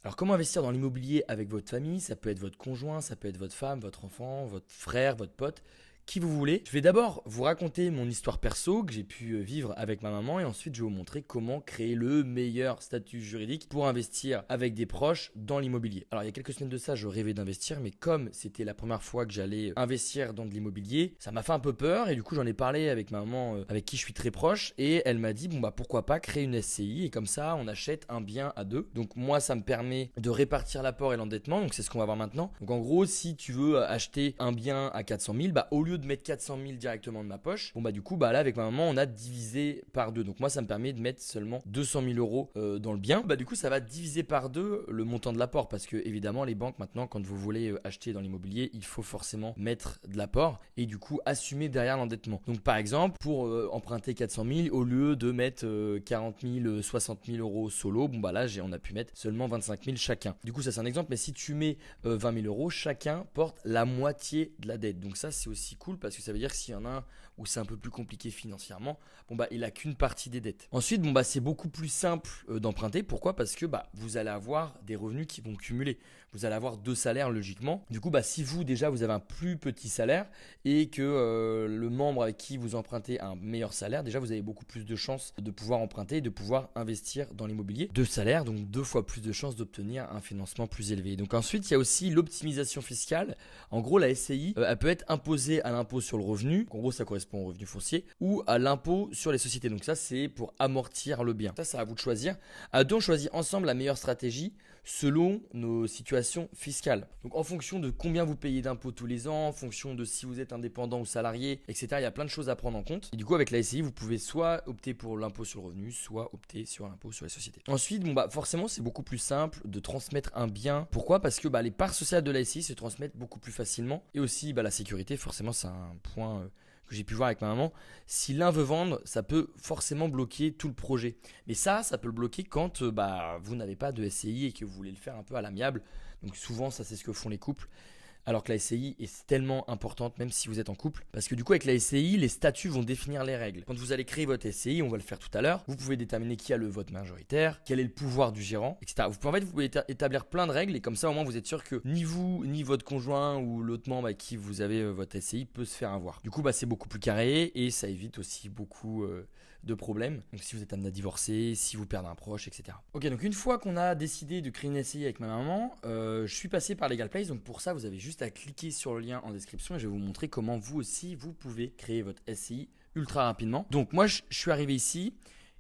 Alors comment investir dans l'immobilier avec votre famille? Ça peut être votre conjoint, ça peut être votre femme, votre enfant, votre frère, votre pote, qui vous voulez. Je vais d'abord vous raconter mon histoire perso que j'ai pu vivre avec ma maman et ensuite je vais vous montrer comment créer le meilleur statut juridique pour investir avec des proches dans l'immobilier. Alors il y a quelques semaines de ça, je rêvais d'investir, mais comme c'était la première fois que j'allais investir dans de l'immobilier, ça m'a fait un peu peur et du coup j'en ai parlé avec ma maman avec qui je suis très proche et elle m'a dit bon bah pourquoi pas créer une SCI et comme ça on achète un bien à deux. Donc moi ça me permet de répartir l'apport et l'endettement, donc c'est ce qu'on va voir maintenant. Donc en gros si tu veux acheter un bien à 400 000, bah au lieu de mettre 400 000 directement de ma poche, bon bah du coup bah là avec ma maman on a divisé par deux. Donc moi ça me permet de mettre seulement 200 000 euros dans le bien. Bah du coup ça va diviser par deux le montant de l'apport parce que évidemment les banques maintenant quand vous voulez acheter dans l'immobilier il faut forcément mettre de l'apport et du coup assumer derrière l'endettement. Donc par exemple pour emprunter 400 000 au lieu de mettre 40 000, 60 000 euros solo, bon bah là on a pu mettre seulement 25 000 chacun. Du coup ça c'est un exemple, mais si tu mets 20 000 euros, chacun porte la moitié de la dette. Donc ça c'est aussi cool parce que ça veut dire que s'il y en a un où c'est un peu plus compliqué financièrement, bon bah il a qu'une partie des dettes. Ensuite bon bah c'est beaucoup plus simple d'emprunter. Pourquoi? Parce que bah vous allez avoir des revenus qui vont cumuler. Vous allez avoir deux salaires logiquement. Du coup bah si vous déjà vous avez un plus petit salaire et que le membre avec qui vous empruntez a un meilleur salaire, déjà vous avez beaucoup plus de chances de pouvoir emprunter et de pouvoir investir dans l'immobilier. Deux salaires, donc deux fois plus de chances d'obtenir un financement plus élevé. Donc ensuite il y a aussi l'optimisation fiscale. En gros la SCI elle peut être imposée à l'impôt sur le revenu, donc en gros ça correspond au revenu foncier, ou à l'impôt sur les sociétés. Donc ça c'est pour amortir le bien. Ça c'est à vous de choisir. À deux on choisit ensemble la meilleure stratégie selon nos situations fiscales. Donc en fonction de combien vous payez d'impôts tous les ans, en fonction de si vous êtes indépendant ou salarié, etc. Il y a plein de choses à prendre en compte. Et du coup avec la SCI vous pouvez soit opter pour l'impôt sur le revenu, soit opter sur l'impôt sur les sociétés. Ensuite bon bah forcément c'est beaucoup plus simple de transmettre un bien. Pourquoi? Parce que bah, les parts sociales de la SCI se transmettent beaucoup plus facilement. Et aussi bah, la sécurité, forcément c'est un point que j'ai pu voir avec ma maman. Si l'un veut vendre, ça peut forcément bloquer tout le projet. Mais ça peut le bloquer quand bah, vous n'avez pas de SCI et que vous voulez le faire un peu à l'amiable. Donc souvent ça c'est ce que font les couples. Alors que la SCI est tellement importante même si vous êtes en couple. Parce que du coup avec la SCI, les statuts vont définir les règles. Quand vous allez créer votre SCI, on va le faire tout à l'heure, vous pouvez déterminer qui a le vote majoritaire, quel est le pouvoir du gérant, etc. Vous pouvez établir plein de règles et comme ça au moins vous êtes sûr que ni vous, ni votre conjoint ou l'autre membre avec qui vous avez votre SCI peut se faire avoir. Du coup bah, c'est beaucoup plus carré et ça évite aussi beaucoup de problèmes. Donc si vous êtes amené à divorcer, si vous perdez un proche, etc. Ok, donc une fois qu'on a décidé de créer une SCI avec ma maman, je suis passé par Legal Place. Donc pour ça, vous avez juste à cliquer sur le lien en description et je vais vous montrer comment vous aussi, vous pouvez créer votre SCI ultra rapidement. Donc moi, je suis arrivé ici.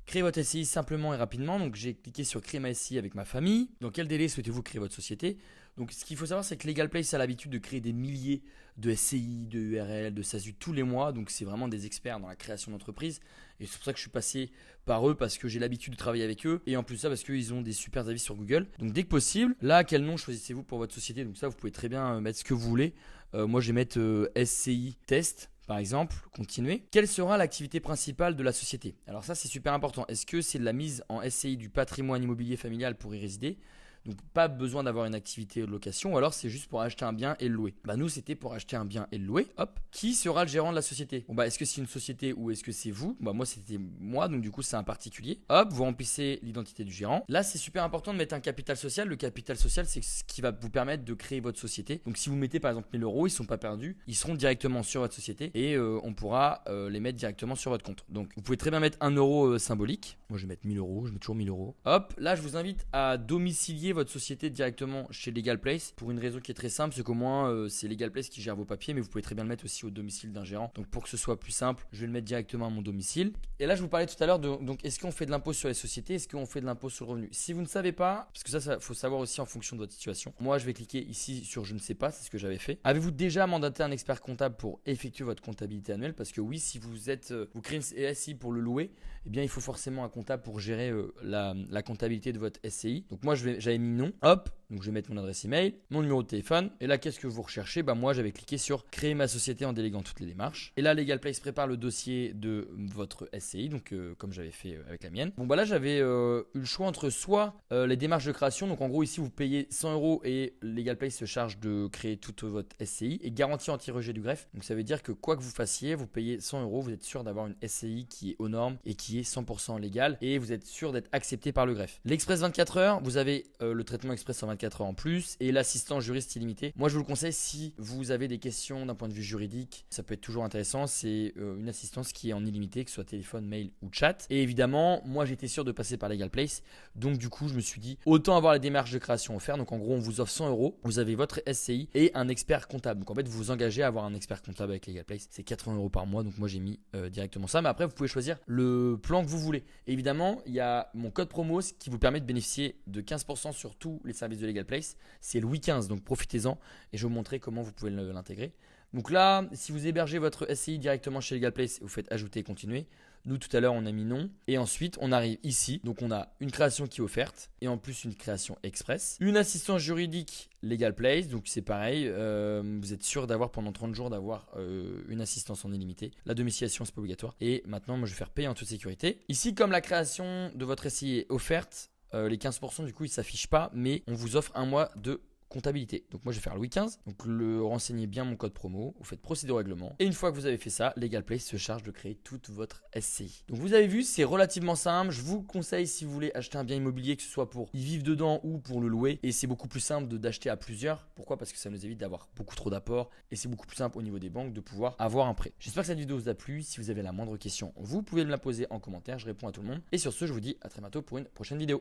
Créer votre SCI simplement et rapidement. Donc j'ai cliqué sur créer ma SCI avec ma famille. Dans quel délai souhaitez-vous créer votre société? Donc ce qu'il faut savoir, c'est que Legal Place a l'habitude de créer des milliers de SCI, de URL, de SASU tous les mois. Donc c'est vraiment des experts dans la création d'entreprise. Et c'est pour ça que je suis passé par eux parce que j'ai l'habitude de travailler avec eux. Et en plus de ça, parce qu'ils ont des super avis sur Google. Donc dès que possible, là, quel nom choisissez-vous pour votre société? Donc ça, vous pouvez très bien mettre ce que vous voulez. Moi, je vais mettre SCI Test. Par exemple, continuer. Quelle sera l'activité principale de la société? Alors ça, c'est super important. Est-ce que c'est de la mise en SCI du patrimoine immobilier familial pour y résider? Donc pas besoin d'avoir une activité de location ou alors c'est juste pour acheter un bien et le louer. Bah nous c'était pour acheter un bien et le louer. Hop. Qui sera le gérant de la société? Bon bah est-ce que c'est une société ou est-ce que c'est vous? Bah moi c'était moi donc du coup c'est un particulier. Hop, vous remplissez l'identité du gérant. Là c'est super important de mettre un capital social. Le capital social c'est ce qui va vous permettre de créer votre société. Donc si vous mettez par exemple 1000 euros, ils sont pas perdus, ils seront directement sur votre société et on pourra les mettre directement sur votre compte. Donc vous pouvez très bien mettre 1 euro symbolique. Moi je vais mettre 1000 euros, je mets toujours 1000 euros. Hop, là je vous invite à domicilier votre société directement chez Legal Place pour une raison qui est très simple, c'est qu'au moins c'est Legal Place qui gère vos papiers, mais vous pouvez très bien le mettre aussi au domicile d'un gérant. Donc pour que ce soit plus simple, je vais le mettre directement à mon domicile. Et là je vous parlais tout à l'heure de donc est-ce qu'on fait de l'impôt sur les sociétés, est-ce qu'on fait de l'impôt sur le revenu? Si vous ne savez pas, parce que ça faut savoir aussi en fonction de votre situation. Moi je vais cliquer ici sur je ne sais pas, c'est ce que j'avais fait. Avez-vous déjà mandaté un expert comptable pour effectuer votre comptabilité annuelle? Parce que oui, si vous créez une SCI pour le louer, eh bien il faut forcément un comptable pour gérer la comptabilité de votre SCI. Donc moi j'avais mis non. Hop, Donc je vais mettre mon adresse email, mon numéro de téléphone. Et là, qu'est-ce que vous recherchez? Moi, j'avais cliqué sur créer ma société en déléguant toutes les démarches. Et là, LegalPlace prépare le dossier de votre SCI, donc comme j'avais fait avec la mienne. Bon, là, j'avais eu le choix entre soit les démarches de création. Donc en gros, ici, vous payez 100 € et LegalPlace se charge de créer toute votre SCI et garantie anti-rejet du greffe. Donc ça veut dire que quoi que vous fassiez, vous payez 100 €, vous êtes sûr d'avoir une SCI qui est aux normes et qui est 100% légale et vous êtes sûr d'être accepté par le greffe. L'Express 24 heures, vous avez le traitement Express en 24 heures en plus et l'assistant juriste illimité. Moi, je vous le conseille si vous avez des questions d'un point de vue juridique, ça peut être toujours intéressant. C'est une assistance qui est en illimité, que ce soit téléphone, mail ou chat. Et évidemment, moi, j'étais sûr de passer par LegalPlace. Donc du coup, je me suis dit, autant avoir les démarches de création offertes. Donc en gros, on vous offre 100 €, vous avez votre SCI et un expert comptable. Donc en fait, vous vous engagez à avoir un expert comptable avec LegalPlace. C'est 80 € par mois. Donc moi, j'ai mis directement ça. Mais après, vous pouvez choisir le plan que vous voulez. Et évidemment, il y a mon code promo qui vous permet de bénéficier de 15% sur tous les services de LegalPlace. C'est Louis 15, donc profitez-en et je vais vous montrer comment vous pouvez l'intégrer. Donc là, si vous hébergez votre SCI directement chez LegalPlace, vous faites ajouter et continuer. Nous, tout à l'heure, on a mis non. Et ensuite, on arrive ici. Donc, on a une création qui est offerte et en plus une création express. Une assistance juridique LegalPlace. Donc, c'est pareil. Vous êtes sûr d'avoir pendant 30 jours d'avoir une assistance en illimité. La domiciliation, c'est pas obligatoire. Et maintenant, moi, je vais faire payer en toute sécurité. Ici, comme la création de votre SCI est offerte, les 15% du coup, ils ne s'affichent pas. Mais on vous offre un mois de comptabilité. Donc moi je vais faire Louis 15. Donc renseignez bien mon code promo, vous faites procéder au règlement. Et une fois que vous avez fait ça, LegalPlace se charge de créer toute votre SCI. Donc vous avez vu, c'est relativement simple. Je vous conseille si vous voulez acheter un bien immobilier, que ce soit pour y vivre dedans ou pour le louer. Et c'est beaucoup plus simple d'acheter à plusieurs. Pourquoi? Parce que ça nous évite d'avoir beaucoup trop d'apports. Et c'est beaucoup plus simple au niveau des banques de pouvoir avoir un prêt. J'espère que cette vidéo vous a plu. Si vous avez la moindre question, vous pouvez me la poser en commentaire. Je réponds à tout le monde. Et sur ce, je vous dis à très bientôt pour une prochaine vidéo.